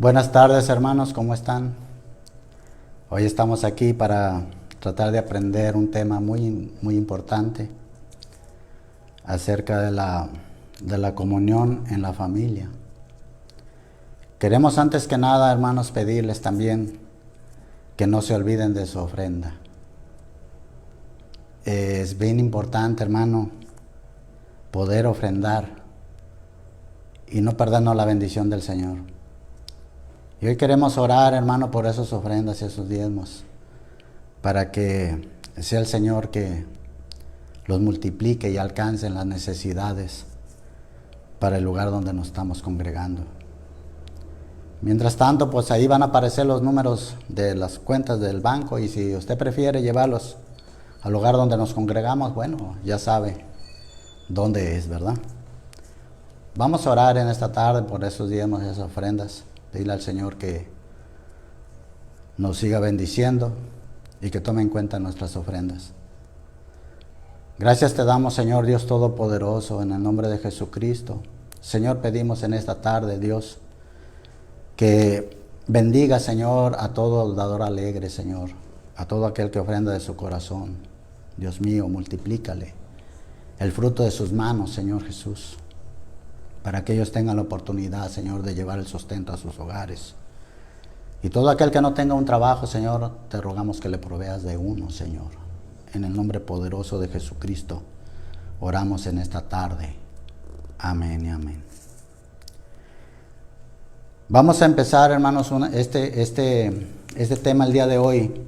Buenas tardes, hermanos, ¿cómo están? Hoy estamos aquí para tratar de aprender un tema muy importante acerca de la comunión en la familia. Queremos antes que nada, hermanos, pedirles también que no se olviden de su ofrenda. Es bien importante, hermano, poder ofrendar y no perdernos la bendición del Señor. Y hoy queremos orar, hermano, por esas ofrendas y esos diezmos, para que sea el Señor que los multiplique y alcance las necesidades para el lugar donde nos estamos congregando. Mientras tanto, pues ahí van a aparecer los números de las cuentas del banco, y si usted prefiere llevarlos al lugar donde nos congregamos, bueno, ya sabe dónde es, ¿verdad? Vamos a orar en esta tarde por esos diezmos y esas ofrendas. Pedirle al Señor que nos siga bendiciendo y que tome en cuenta nuestras ofrendas. Gracias te damos, Señor Dios Todopoderoso, en el nombre de Jesucristo. Señor, pedimos en esta tarde, Dios, que bendiga, Señor, a todo dador alegre, Señor, a todo aquel que ofrenda de su corazón. Dios mío, multiplícale el fruto de sus manos, Señor Jesús, para que ellos tengan la oportunidad, Señor, de llevar el sustento a sus hogares. Y todo aquel que no tenga un trabajo, Señor, te rogamos que le proveas de uno, Señor. En el nombre poderoso de Jesucristo, oramos en esta tarde. Amén y amén. Vamos a empezar, hermanos, este tema el día de hoy.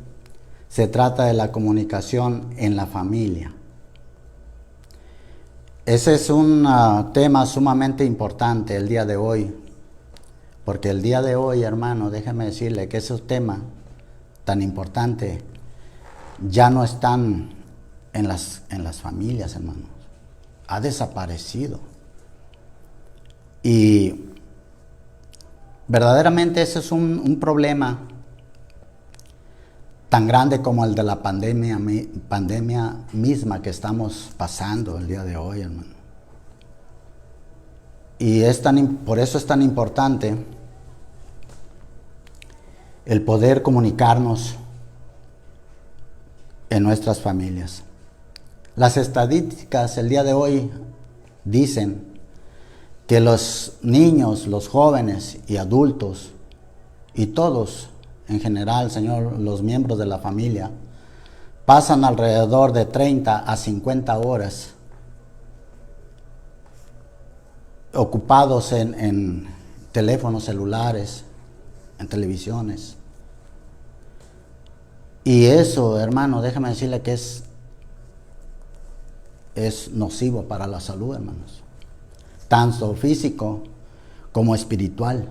Se trata de la comunicación en la familia. Ese es un tema sumamente importante el día de hoy, porque el día de hoy, hermano, déjeme decirle que ese tema tan importante ya no están en las familias, hermanos. Ha desaparecido. Y verdaderamente ese es un problema tan grande como el de la pandemia misma que estamos pasando el día de hoy, hermano. Y por eso es tan importante el poder comunicarnos en nuestras familias. Las estadísticas el día de hoy dicen que los niños, los jóvenes y adultos y todos en general, Señor, los miembros de la familia, pasan alrededor de 30 a 50 horas ocupados en teléfonos celulares, en televisiones. Y eso, hermano, déjame decirle que es nocivo para la salud, hermanos, tanto físico como espiritual.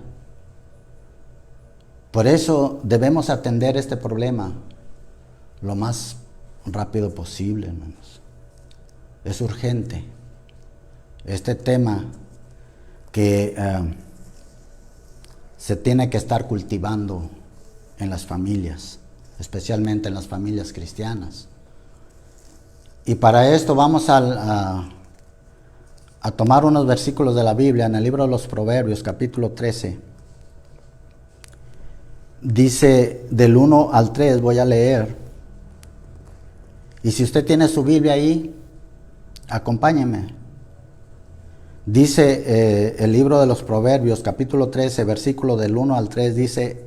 Por eso debemos atender este problema lo más rápido posible, hermanos. Es urgente este tema que se tiene que estar cultivando en las familias, especialmente en las familias cristianas. Y para esto vamos a tomar unos versículos de la Biblia en el libro de los Proverbios, capítulo 13. Dice del 1 al 3, voy a leer. Y si usted tiene su Biblia ahí, acompáñeme. Dice el libro de los Proverbios, capítulo 13, versículo del 1 al 3, dice: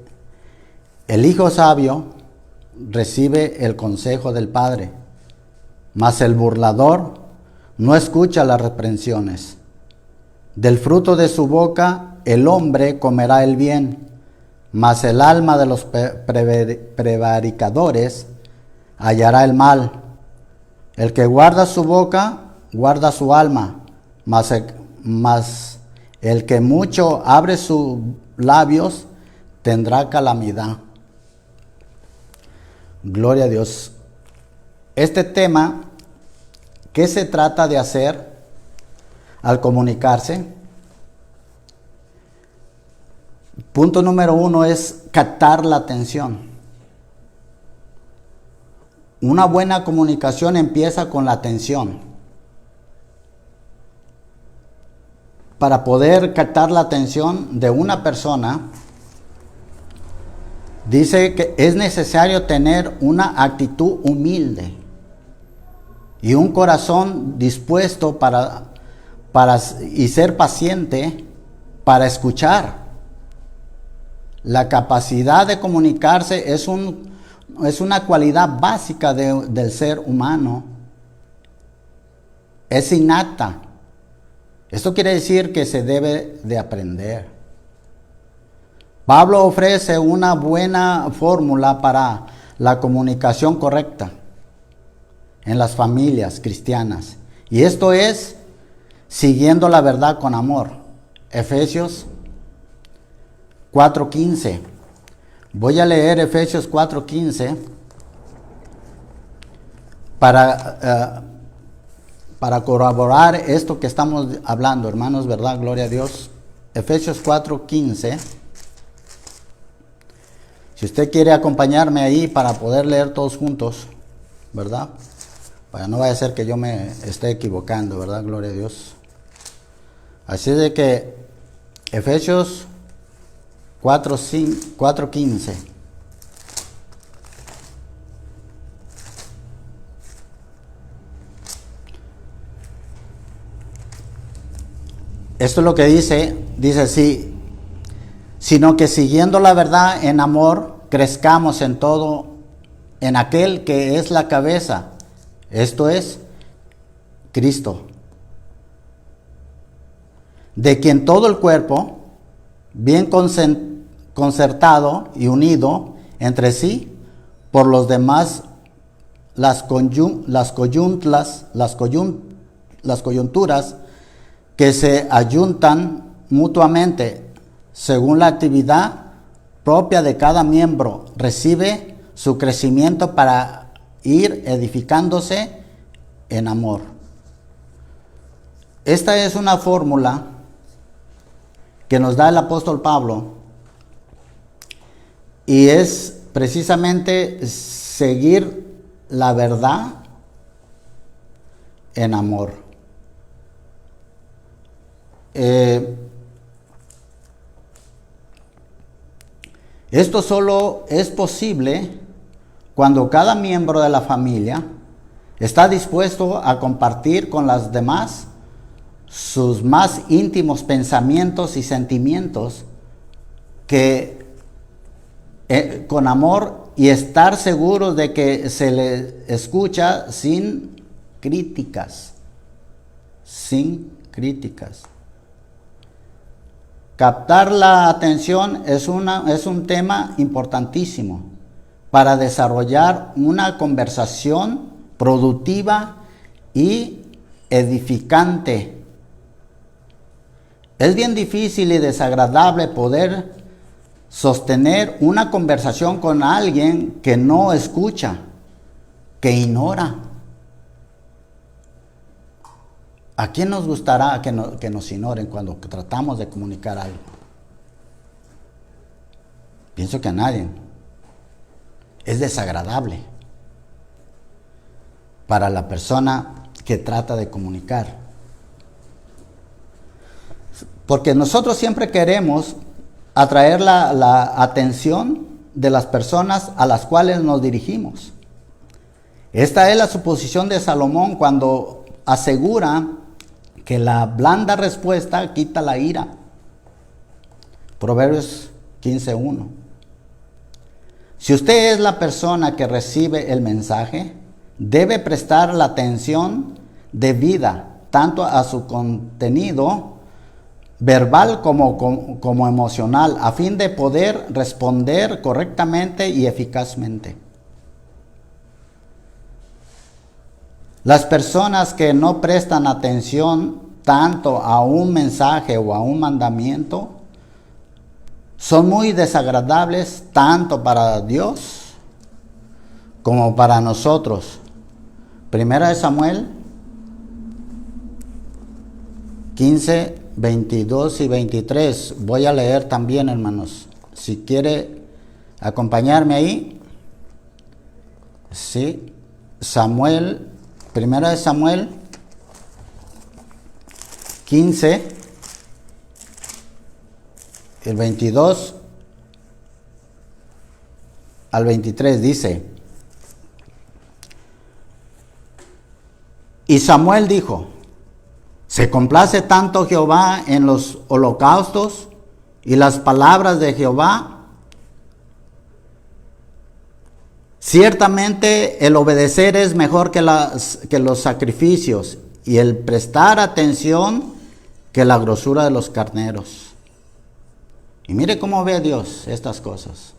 el hijo sabio recibe el consejo del padre, mas el burlador no escucha las reprensiones. Del fruto de su boca el hombre comerá el bien, mas el alma de los prevaricadores hallará el mal. El que guarda su boca, guarda su alma, mas el que mucho abre sus labios, tendrá calamidad. Gloria a Dios. Este tema, ¿qué se trata de hacer al comunicarse? Punto número 1 es captar la atención. Una buena comunicación empieza con la atención. Para poder captar la atención de una persona, Dice que es necesario tener una actitud humilde y un corazón dispuesto y ser paciente para escuchar. La capacidad de comunicarse es una cualidad básica del ser humano. Es innata. Esto quiere decir que se debe de aprender. Pablo ofrece una buena fórmula para la comunicación correcta en las familias cristianas. Y esto es siguiendo la verdad con amor. Efesios 4:15. Voy a leer Efesios 4:15 para corroborar esto que estamos hablando, hermanos, ¿verdad? Gloria a Dios. Efesios 4:15. Si usted quiere acompañarme ahí para poder leer todos juntos, ¿verdad? Para no vaya a ser que yo me esté equivocando, ¿verdad? Gloria a Dios. Así de que Efesios 4:15. Esto es lo que dice así, sino que siguiendo la verdad en amor, crezcamos en todo, en aquel que es la cabeza, esto es Cristo, de quien todo el cuerpo, bien concertado y unido entre sí, por los demás, las coyunturas que se ayuntan mutuamente según la actividad propia de cada miembro, recibe su crecimiento para ir edificándose en amor. Esta es una fórmula que nos da el apóstol Pablo y es precisamente seguir la verdad en amor. Esto solo es posible cuando cada miembro de la familia está dispuesto a compartir con las demás sus más íntimos pensamientos y sentimientos con amor, y estar seguros de que se le escucha sin críticas. Captar la atención es un tema importantísimo para desarrollar una conversación productiva y edificante. Es bien difícil y desagradable poder sostener una conversación con alguien que no escucha, que ignora. ¿A quién nos gustará que nos ignoren cuando tratamos de comunicar algo? Pienso que a nadie. Es desagradable para la persona que trata de comunicar. Porque nosotros siempre queremos atraer la atención de las personas a las cuales nos dirigimos. Esta es la suposición de Salomón cuando asegura que la blanda respuesta quita la ira. Proverbios 15:1. Si usted es la persona que recibe el mensaje, debe prestar la atención debida tanto a su contenido verbal como emocional, a fin de poder responder correctamente y eficazmente. Las personas que no prestan atención tanto a un mensaje o a un mandamiento son muy desagradables tanto para Dios como para nosotros. Primera de Samuel 15, 22 y 23. Voy a leer también, hermanos. Si quiere acompañarme ahí. Sí. Primera de Samuel 15, el 22 al 23 dice: y Samuel dijo: ¿se complace tanto Jehová en los holocaustos y las palabras de Jehová? Ciertamente el obedecer es mejor que los sacrificios, y el prestar atención que la grosura de los carneros. Y mire cómo ve Dios estas cosas.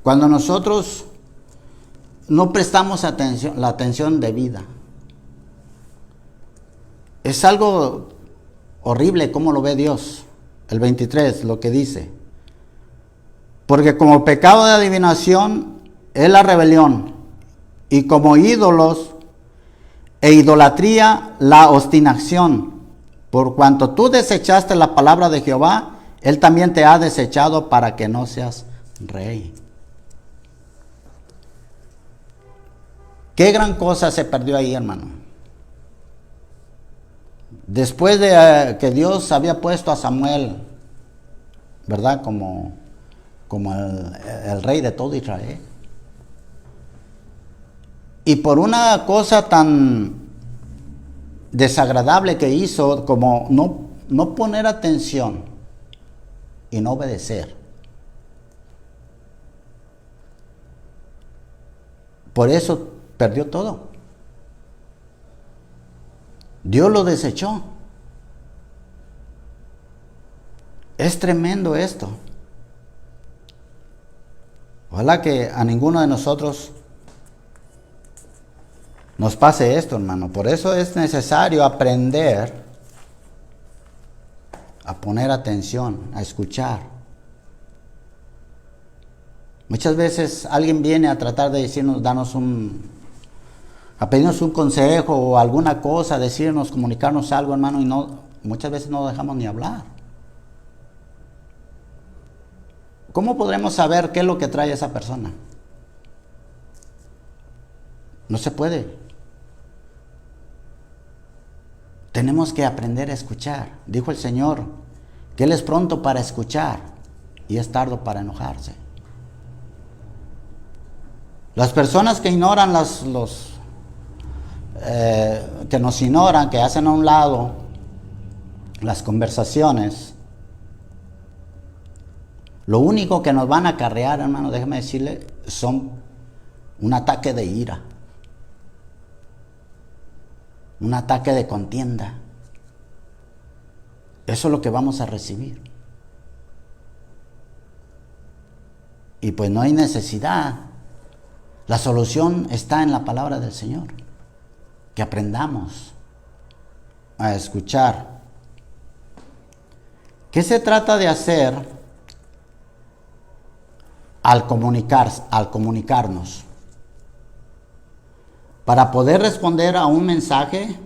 Cuando nosotros no prestamos atención, la atención debida, es algo horrible cómo lo ve Dios. El 23, lo que dice: porque como pecado de adivinación es la rebelión, y como ídolos e idolatría la obstinación. Por cuanto tú desechaste la palabra de Jehová, Él también te ha desechado para que no seas rey. Qué gran cosa se perdió ahí, hermano. Después de que Dios había puesto a Samuel, ¿verdad? Como el rey de todo Israel. Y por una cosa tan desagradable que hizo, como no poner atención y no obedecer. Por eso perdió todo. Dios lo desechó. Es tremendo esto. Ojalá que a ninguno de nosotros nos pase esto, hermano. Por eso es necesario aprender a poner atención, a escuchar. Muchas veces alguien viene a tratar de decirnos, a pedirnos un consejo o alguna cosa, decirnos, comunicarnos algo, hermano, y muchas veces no dejamos ni hablar. ¿Cómo podremos saber qué es lo que trae esa persona? No se puede. Tenemos que aprender a escuchar. Dijo el Señor que Él es pronto para escuchar y es tardo para enojarse. Las personas que ignoran que nos ignoran, que hacen a un lado las conversaciones, lo único que nos van a acarrear, hermano, déjeme decirle, son un ataque de ira, un ataque de contienda. Eso es lo que vamos a recibir. Y pues no hay necesidad. La solución está en la palabra del Señor. Que aprendamos a escuchar. ¿Qué se trata de hacer al comunicarnos? Para poder responder a un mensaje,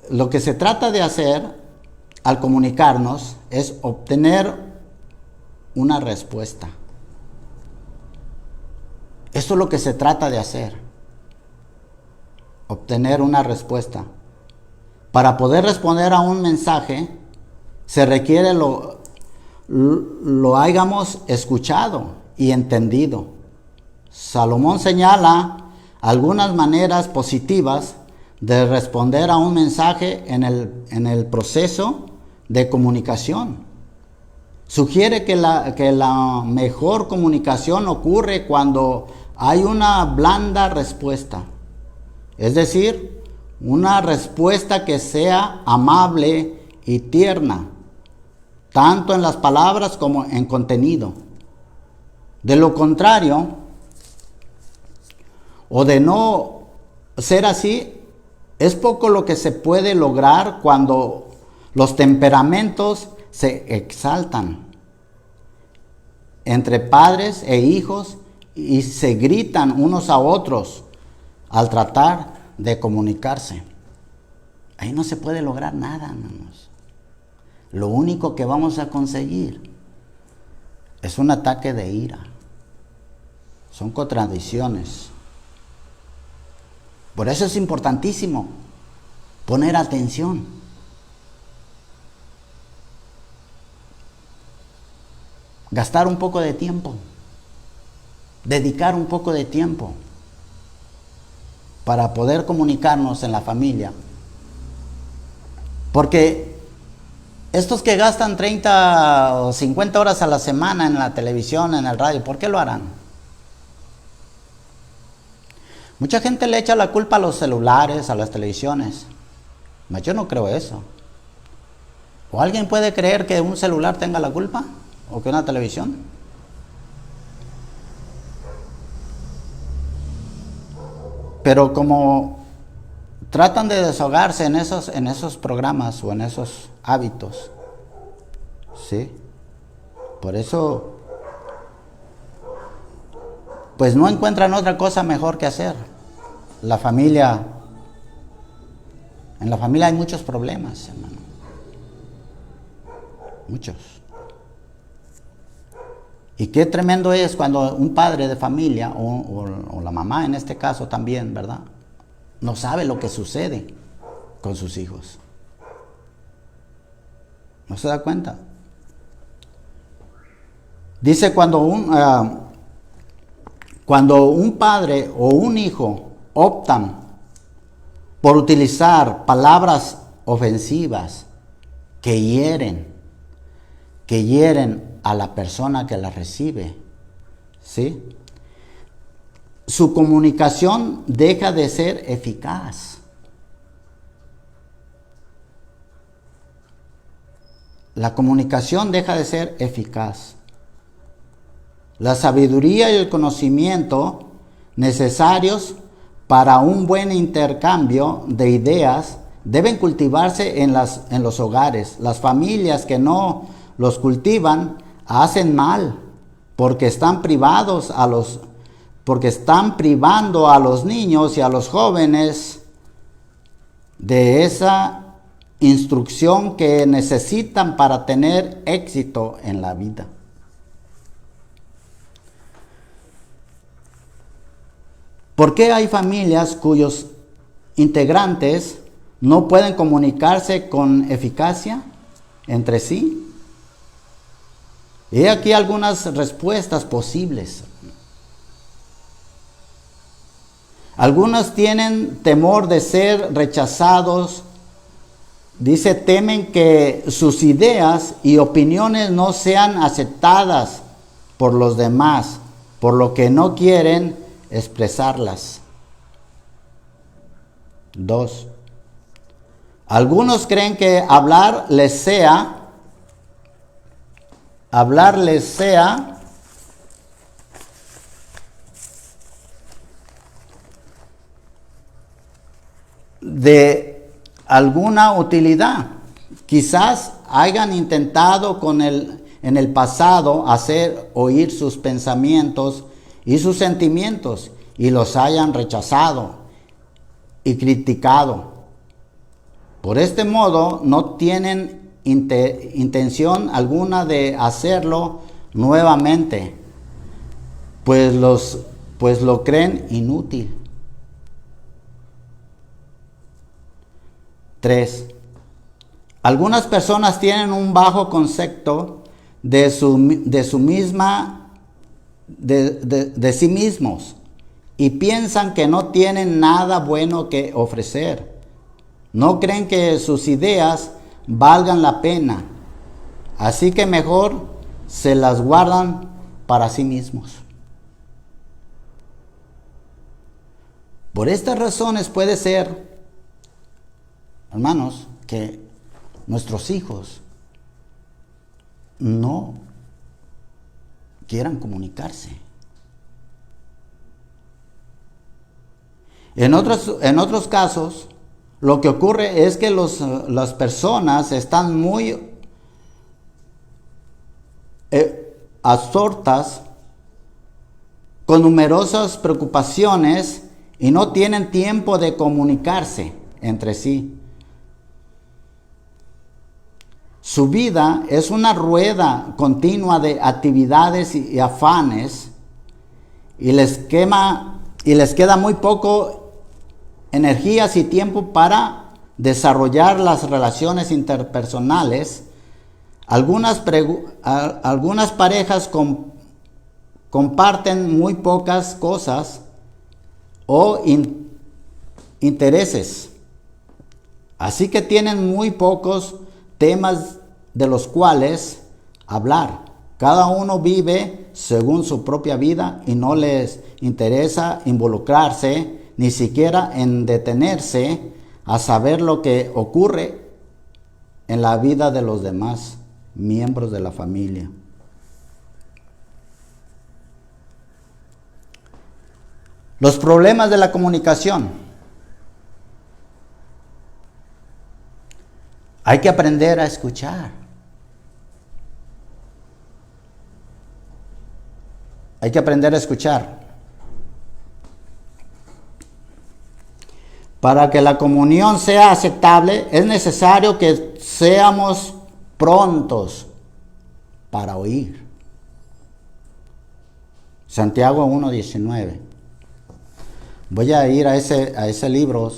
lo que se trata de hacer al comunicarnos es obtener una respuesta. Eso es lo que se trata de hacer. Obtener una respuesta. Para poder responder a un mensaje, se requiere lo hayamos escuchado y entendido. Salomón señala algunas maneras positivas de responder a un mensaje en el proceso de comunicación. Sugiere que la mejor comunicación ocurre cuando hay una blanda respuesta. Es decir, una respuesta que sea amable y tierna, tanto en las palabras como en contenido. De lo contrario, o de no ser así, es poco lo que se puede lograr cuando los temperamentos se exaltan entre padres e hijos y se gritan unos a otros al tratar de comunicarse. Ahí no se puede lograr nada, hermanos. Lo único que vamos a conseguir es un ataque de ira. Son contradicciones. Por eso es importantísimo poner atención. gastar un poco de tiempo, dedicar un poco de tiempo para poder comunicarnos en la familia. Porque estos que gastan 30 o 50 horas a la semana en la televisión, en el radio, ¿por qué lo harán? Mucha gente le echa la culpa a los celulares, a las televisiones. Mas yo no creo eso. ¿O alguien puede creer que un celular tenga la culpa? ¿O que una televisión? Pero como tratan de desahogarse en esos programas o en esos hábitos, ¿sí? Por eso, pues no encuentran otra cosa mejor que hacer. La familia, en la familia hay muchos problemas, hermano. Muchos. Y qué tremendo es cuando un padre de familia, o la mamá en este caso también, ¿verdad?, no sabe lo que sucede con sus hijos. ¿No se da cuenta? Dice cuando un padre o un hijo optan por utilizar palabras ofensivas que hieren a la persona que las recibe, ¿sí?, su comunicación deja de ser eficaz. La comunicación deja de ser eficaz. La sabiduría y el conocimiento necesarios para un buen intercambio de ideas deben cultivarse en los hogares. Las familias que no los cultivan hacen mal porque están privando a los niños y a los jóvenes de esa instrucción que necesitan para tener éxito en la vida. ¿Por qué hay familias cuyos integrantes no pueden comunicarse con eficacia entre sí? He aquí algunas respuestas posibles. Algunos tienen temor de ser rechazados. Dice, temen que sus ideas y opiniones no sean aceptadas por los demás, por lo que no quieren expresarlas. 2. Algunos creen que hablarles sea de alguna utilidad. Quizás hayan intentado en el pasado hacer oír sus pensamientos y sus sentimientos y los hayan rechazado y criticado. Por este modo no tienen intención alguna de hacerlo nuevamente, pues lo creen inútil. 3. Algunas personas tienen un bajo concepto de sí mismos y piensan que no tienen nada bueno que ofrecer. No creen que sus ideas valgan la pena, así que mejor se las guardan para sí mismos. Por estas razones puede ser, hermanos, que nuestros hijos no quieran comunicarse. En otros casos, lo que ocurre es que las personas están muy absortas con numerosas preocupaciones y no tienen tiempo de comunicarse entre sí. Su vida es una rueda continua de actividades y afanes y les queda muy poco energías y tiempo para desarrollar las relaciones interpersonales Algunas parejas comparten muy pocas cosas o intereses. Así que tienen muy pocos temas de los cuales hablar. Cada uno vive según su propia vida y no les interesa involucrarse, ni siquiera en detenerse a saber lo que ocurre en la vida de los demás miembros de la familia. Los problemas de la comunicación. Hay que aprender a escuchar. Hay que aprender a escuchar. Para que la comunión sea aceptable, es necesario que seamos prontos para oír. Santiago 1:19. Voy a ir a ese libro,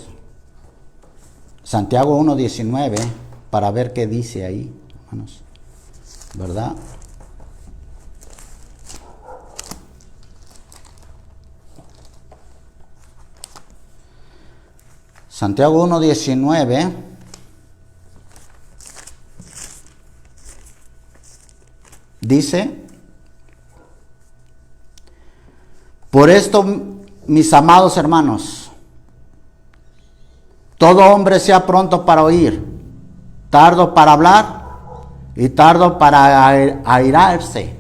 Santiago 1:19, para ver qué dice ahí, hermanos. ¿Verdad? Santiago 1:19 dice: por esto, mis amados hermanos, todo hombre sea pronto para oír, tardo para hablar y tardo para airarse.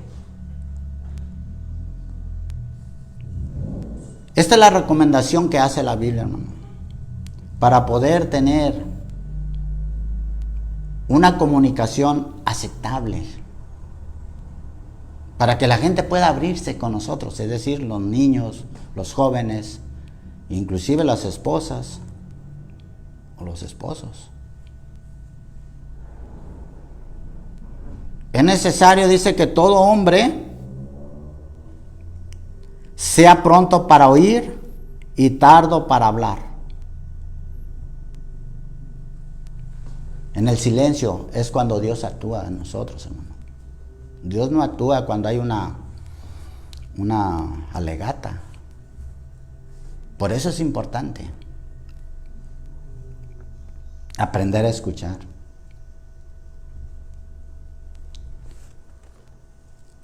Esta es la recomendación que hace la Biblia, hermano, para poder tener una comunicación aceptable, para que la gente pueda abrirse con nosotros, es decir, los niños, los jóvenes, inclusive las esposas o los esposos. Es necesario, dice, que todo hombre sea pronto para oír y tardo para hablar. En el silencio es cuando Dios actúa en nosotros, hermano. Dios no actúa cuando hay una alegata. Por eso es importante aprender a escuchar.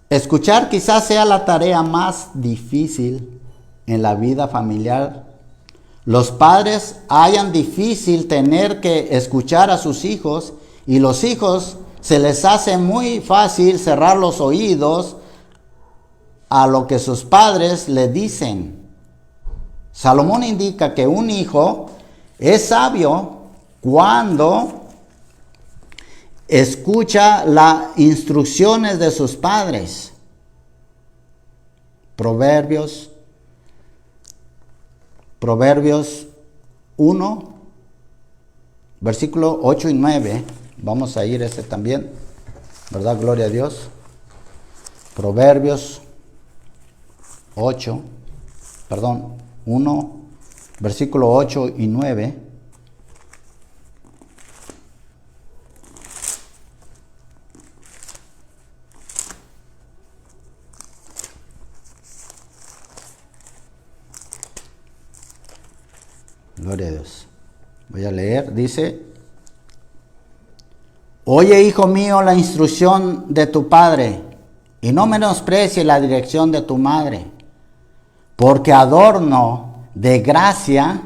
Escuchar quizás sea la tarea más difícil en la vida familiar. Los padres hallan difícil tener que escuchar a sus hijos y los hijos se les hace muy fácil cerrar los oídos a lo que sus padres le dicen. Salomón indica que un hijo es sabio cuando escucha las instrucciones de sus padres. Proverbios 1, versículo 8 y 9. Vamos a ir ese también, ¿verdad? Gloria a Dios. Proverbios 1, versículo 8 y 9. Gloria a Dios. Voy a leer, dice: oye, hijo mío, la instrucción de tu padre, y no menosprecie la dirección de tu madre, porque adorno de gracia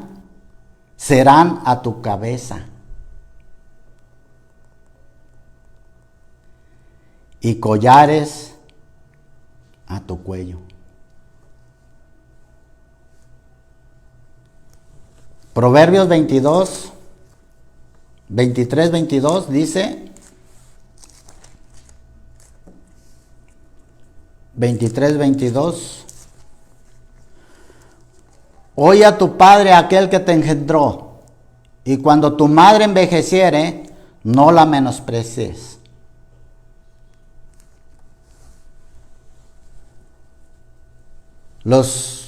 serán a tu cabeza, y collares a tu cuello. Proverbios 23-22 dice: 23-22, oye a tu padre, aquel que te engendró, y cuando tu madre envejeciere, no la menosprecies. Los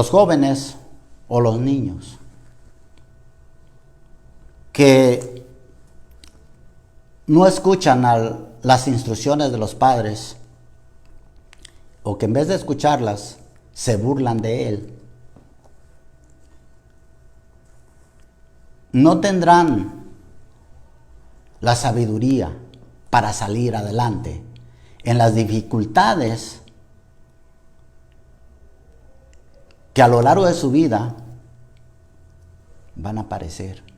jóvenes o los niños que no escuchan las instrucciones de los padres, o que en vez de escucharlas, se burlan de él, no tendrán la sabiduría para salir adelante en las dificultades que a lo largo de su vida van a aparecer.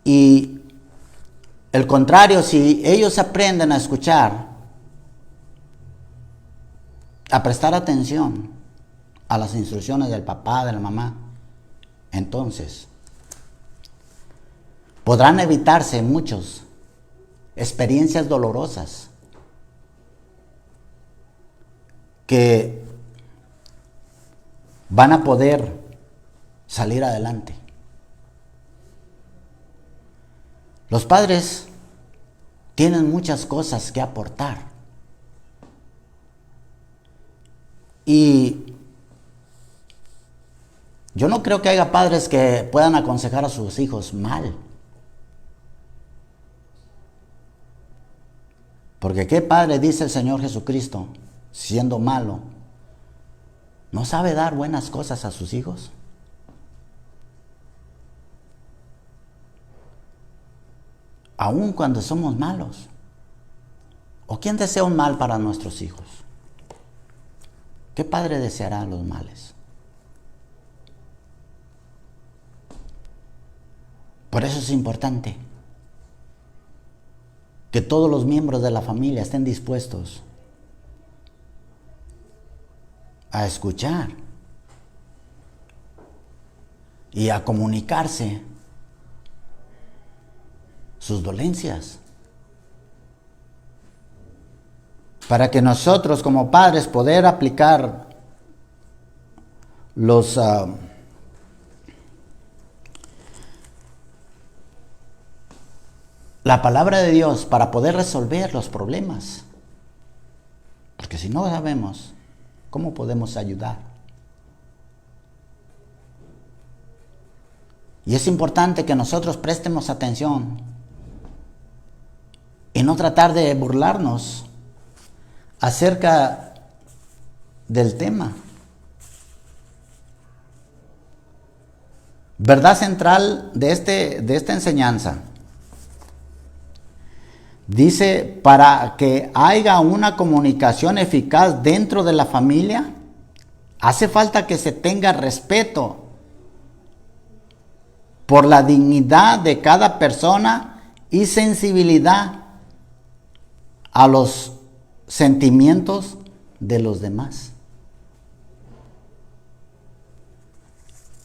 Y el contrario, si ellos aprenden a escuchar, a prestar atención a las instrucciones del papá, de la mamá, entonces podrán evitarse muchas experiencias dolorosas que van a poder salir adelante. Los padres tienen muchas cosas que aportar. Y yo no creo que haya padres que puedan aconsejar a sus hijos mal. Porque ¿qué padre, dice el Señor Jesucristo, siendo malo, no sabe dar buenas cosas a sus hijos? Aun cuando somos malos. ¿O quién desea un mal para nuestros hijos? ¿Qué padre deseará los males? Por eso es importante que todos los miembros de la familia estén dispuestos a escuchar y a comunicarse sus dolencias, para que nosotros como padres poder aplicar la palabra de Dios para poder resolver los problemas. Porque si no sabemos, ¿cómo podemos ayudar? Y es importante que nosotros prestemos atención y no tratar de burlarnos acerca del tema. Verdad central de esta enseñanza. Dice, para que haya una comunicación eficaz dentro de la familia, hace falta que se tenga respeto por la dignidad de cada persona y sensibilidad a los sentimientos de los demás.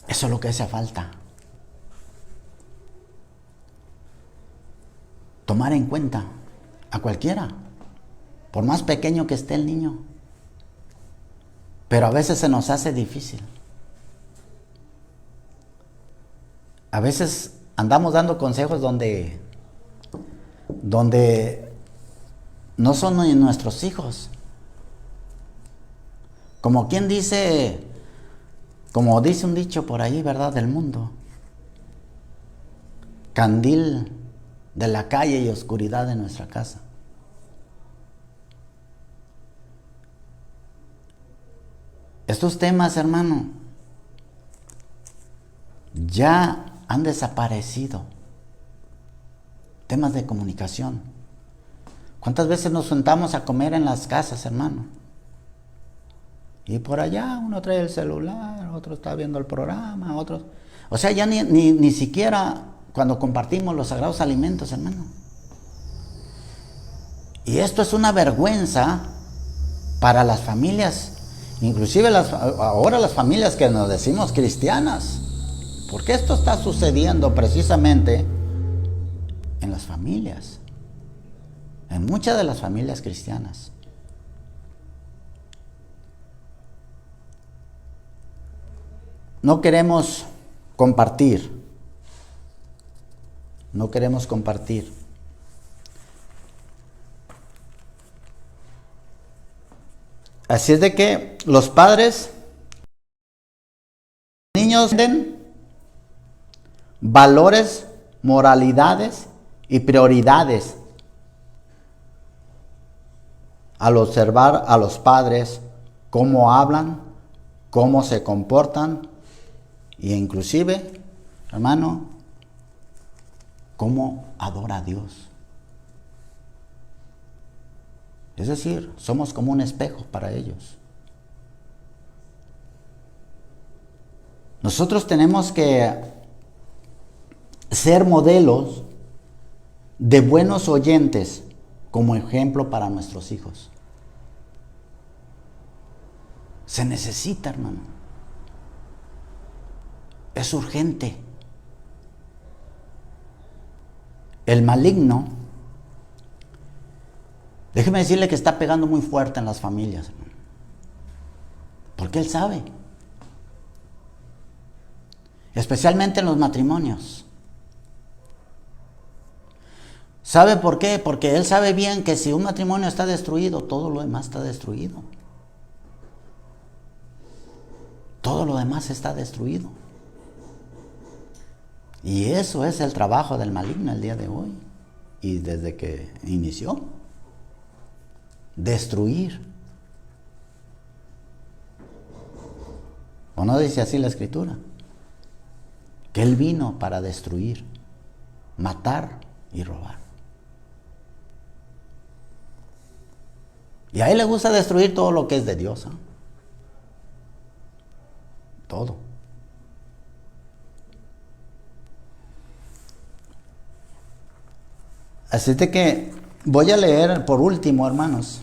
Eso es lo que hace falta. Tomar en cuenta a cualquiera, por más pequeño que esté el niño. Pero a veces se nos hace difícil. A veces andamos dando consejos donde no son ni nuestros hijos. Como quien dice, como dice un dicho por ahí, ¿verdad? Del mundo. Candil de la calle y oscuridad de nuestra casa. Estos temas, hermano, ya han desaparecido. Temas de comunicación. ¿Cuántas veces nos sentamos a comer en las casas, hermano? Y por allá uno trae el celular, otro está viendo el programa, otros... O sea, ya ni siquiera cuando compartimos los sagrados alimentos, hermano. Y esto es una vergüenza para las familias, inclusive ahora las familias que nos decimos cristianas. Porque esto está sucediendo precisamente en las familias, en muchas de las familias cristianas. No queremos compartir. No queremos compartir. Así es de que los padres, niños, valores, moralidades y prioridades. Al observar a los padres, cómo hablan, cómo se comportan, e inclusive, hermano, cómo adora a Dios. Es decir, somos como un espejo para ellos. Nosotros tenemos que ser modelos de buenos oyentes como ejemplo para nuestros hijos. Se necesita, hermano. Es urgente. El maligno, déjeme decirle que está pegando muy fuerte en las familias, hermano. Porque él sabe. Especialmente en los matrimonios. ¿Sabe por qué? Porque él sabe bien que si un matrimonio está destruido, todo lo demás está destruido. Todo lo demás está destruido. Y eso es el trabajo del maligno el día de hoy. Y desde que inició. Destruir. ¿O no dice así la Escritura? Que Él vino para destruir, matar y robar. Y a Él le gusta destruir todo lo que es de Dios. Todo. Así de que voy a leer por último, hermanos.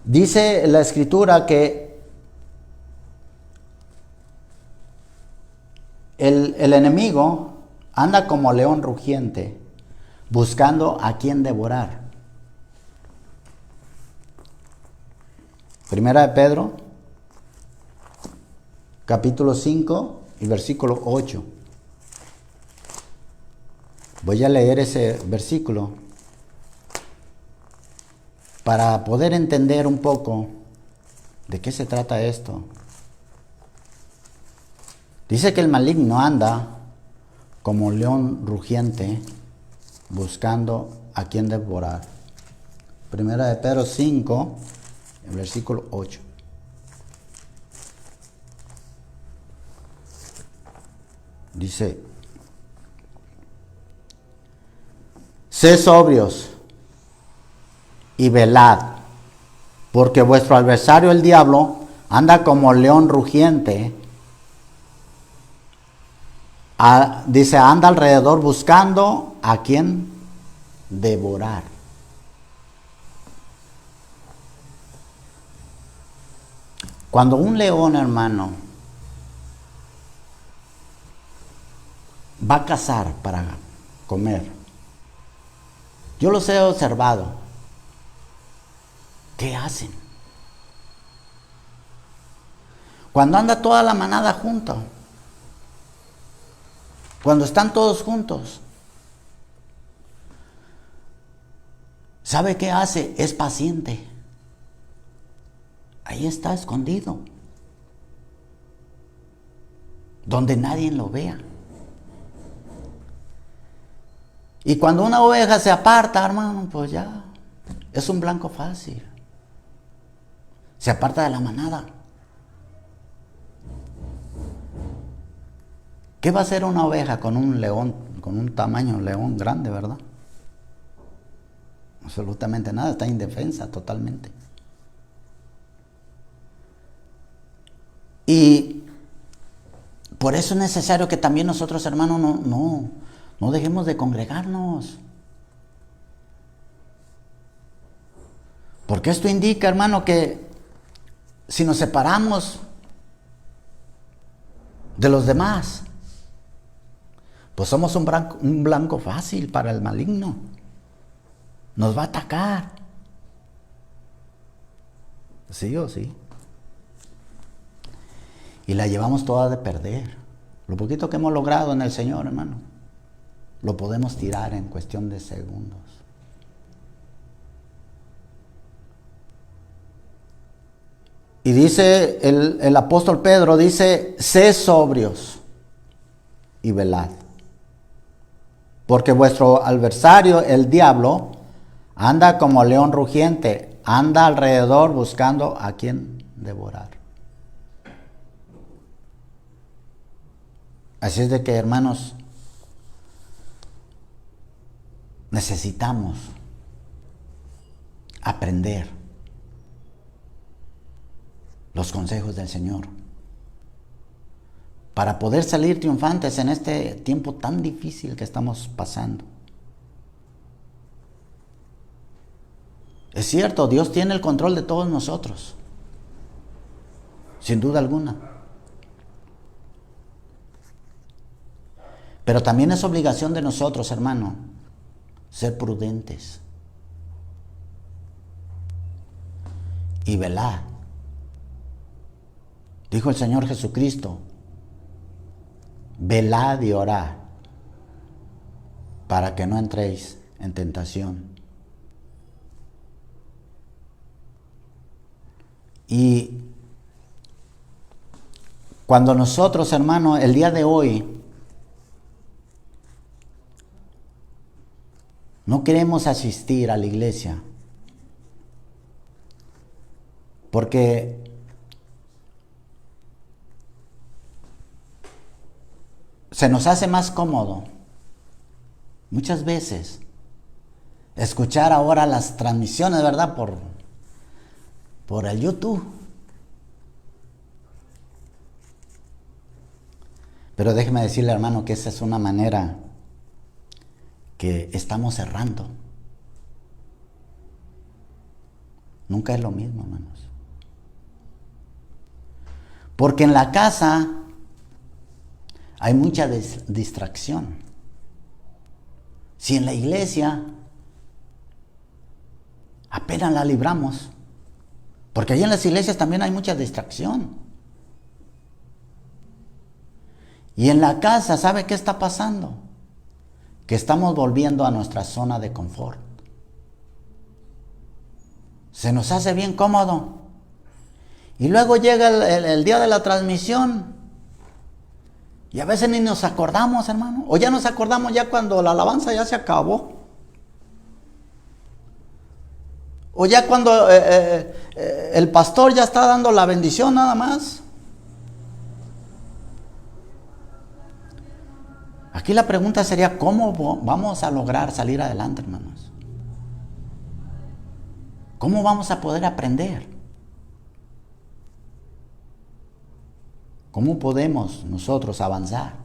Dice la Escritura que el enemigo anda como león rugiente, buscando a quien devorar. Primera de Pedro, capítulo 5 y versículo 8. Voy a leer ese versículo para poder entender un poco de qué se trata esto. Dice que el maligno anda como león rugiente buscando a quien devorar. Primera de Pedro 5, el versículo 8. Dice: sed sobrios y velad, porque vuestro adversario el diablo anda como león rugiente. Dice, anda alrededor buscando a quien devorar. Cuando un león, hermano, va a cazar para comer, yo los he observado. ¿Qué hacen? Cuando anda toda la manada junta, cuando están todos juntos, ¿sabe qué hace? Es paciente. Ahí está escondido, donde nadie lo vea. Y cuando una oveja se aparta, hermano, pues ya es un blanco fácil. Se aparta de la manada. ¿Qué va a hacer una oveja con un león, con un tamaño león grande, verdad? Absolutamente nada, está indefensa totalmente. Y por eso es necesario que también nosotros, hermanos, no dejemos de congregarnos. Porque esto indica, hermano, que si nos separamos de los demás, pues somos un blanco fácil para el maligno. Nos va a atacar. Sí o sí. Y la llevamos toda de perder. Lo poquito que hemos logrado en el Señor, hermano, lo podemos tirar en cuestión de segundos. Y dice el apóstol Pedro, dice, sé sobrios y velad. Porque vuestro adversario, el diablo, anda como león rugiente, anda alrededor buscando a quien devorar. Así es de que, hermanos, necesitamos aprender los consejos del Señor para poder salir triunfantes en este tiempo tan difícil que estamos pasando. Es cierto, Dios tiene el control de todos nosotros, sin duda alguna. Pero también es obligación de nosotros, hermano, ser prudentes y velar. Dijo el Señor Jesucristo, velad y orad para que no entréis en tentación. Y cuando nosotros, hermano, el día de hoy no queremos asistir a la iglesia porque se nos hace más cómodo muchas veces escuchar ahora las transmisiones, ¿verdad? Por el YouTube. Pero déjeme decirle, hermano, que esa es una manera que estamos cerrando. Nunca es lo mismo, hermanos. Porque en la casa hay mucha distracción. Si en la iglesia apenas la libramos, porque allí en las iglesias también hay mucha distracción. Y en la casa, ¿sabe qué está pasando? Que estamos volviendo a nuestra zona de confort. Se nos hace bien cómodo. Y luego llega el día de la transmisión. Y a veces ni nos acordamos, hermano. O ya nos acordamos ya cuando la alabanza ya se acabó. O ya cuando el pastor ya está dando la bendición nada más. Aquí la pregunta sería, ¿cómo vamos a lograr salir adelante, hermanos? ¿Cómo vamos a poder aprender? ¿Cómo podemos nosotros avanzar?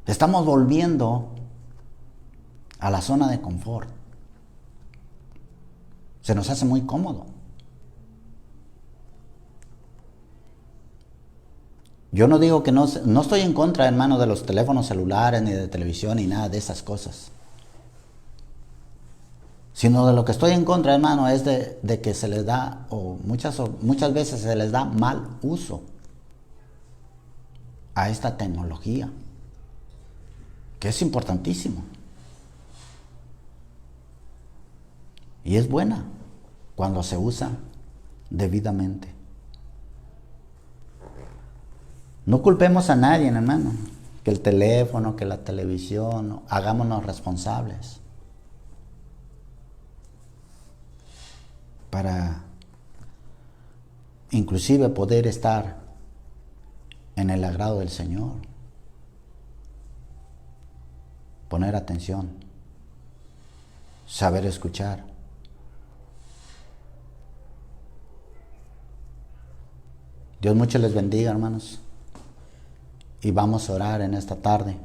Estamos volviendo a la zona de confort. Se nos hace muy cómodo. Yo no digo que no estoy en contra, hermano, de los teléfonos celulares, ni de televisión, ni nada de esas cosas. Sino de lo que estoy en contra, hermano, es de que se les da, o muchas veces se les da mal uso a esta tecnología, que es importantísimo. Y es buena cuando se usa debidamente. No culpemos a nadie, hermano, que el teléfono, que la televisión, hagámonos responsables para inclusive poder estar en el agrado del Señor. Poner atención, saber escuchar. Dios mucho les bendiga, hermanos. Y vamos a orar en esta tarde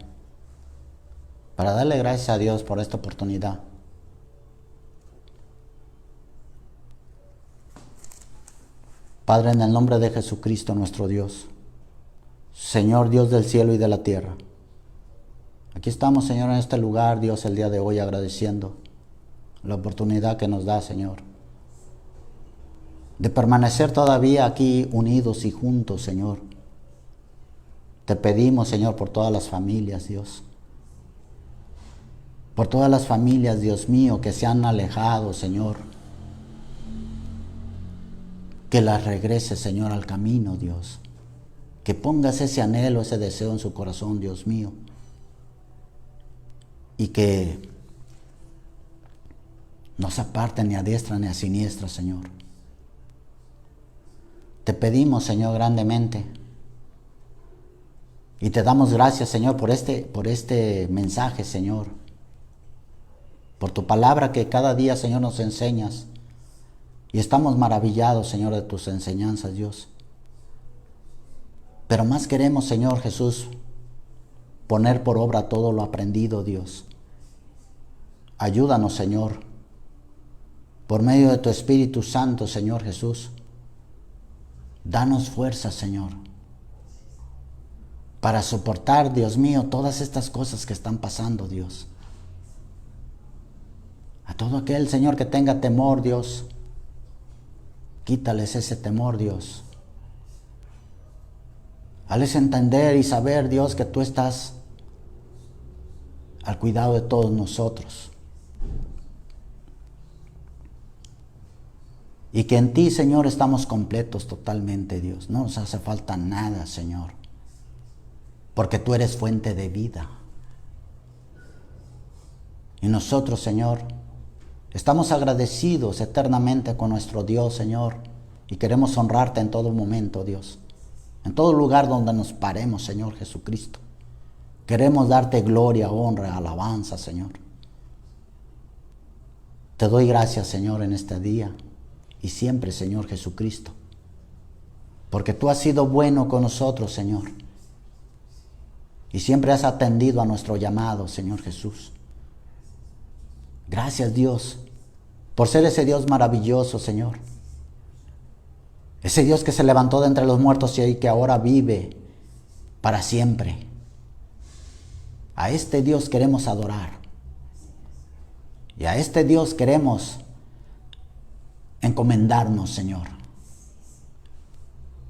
para darle gracias a Dios por esta oportunidad. Padre, en el nombre de Jesucristo nuestro Dios, Señor Dios del cielo y de la tierra, aquí estamos, Señor, en este lugar, Dios, el día de hoy agradeciendo la oportunidad que nos da, Señor, de permanecer todavía aquí unidos y juntos, Señor. Te pedimos, Señor, por todas las familias, Dios. Por todas las familias, Dios mío, que se han alejado, Señor, que las regrese, Señor, al camino, Dios. Que pongas ese anhelo, ese deseo en su corazón, Dios mío. Y que no se aparten ni a diestra ni a siniestra, Señor. Te pedimos, Señor, grandemente. Y te damos gracias, Señor, por este mensaje, Señor. Por tu palabra que cada día, Señor, nos enseñas. Y estamos maravillados, Señor, de tus enseñanzas, Dios. Pero más queremos, Señor Jesús, poner por obra todo lo aprendido, Dios. Ayúdanos, Señor, por medio de tu Espíritu Santo, Señor Jesús. Danos fuerza, Señor, para soportar, Dios mío, todas estas cosas que están pasando, Dios. A todo aquel, Señor, que tenga temor, Dios, quítales ese temor, Dios. Hazles entender y saber, Dios, que tú estás al cuidado de todos nosotros. Y que en ti, Señor, estamos completos totalmente, Dios. No nos hace falta nada, Señor. Porque tú eres fuente de vida. Y nosotros, Señor, estamos agradecidos eternamente con nuestro Dios, Señor. Y queremos honrarte en todo momento, Dios. En todo lugar donde nos paremos, Señor Jesucristo. Queremos darte gloria, honra, alabanza, Señor. Te doy gracias, Señor, en este día. Y siempre, Señor Jesucristo. Porque tú has sido bueno con nosotros, Señor. Y siempre has atendido a nuestro llamado, Señor Jesús. Gracias, Dios, por ser ese Dios maravilloso, Señor. Ese Dios que se levantó de entre los muertos y que ahora vive para siempre. A este Dios queremos adorar. Y a este Dios queremos encomendarnos, Señor.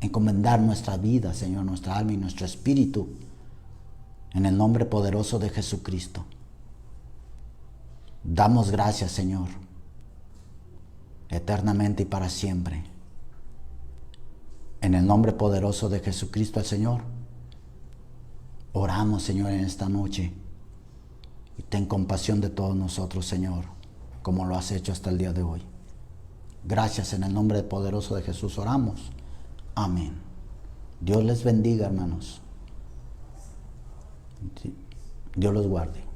Encomendar nuestra vida, Señor, nuestra alma y nuestro espíritu. En el nombre poderoso de Jesucristo. Damos gracias, Señor, eternamente y para siempre. En el nombre poderoso de Jesucristo el Señor, oramos, Señor, en esta noche. Y ten compasión de todos nosotros, Señor, como lo has hecho hasta el día de hoy. Gracias, en el nombre poderoso de Jesús oramos. Amén. Dios les bendiga, hermanos. Dios los guarde.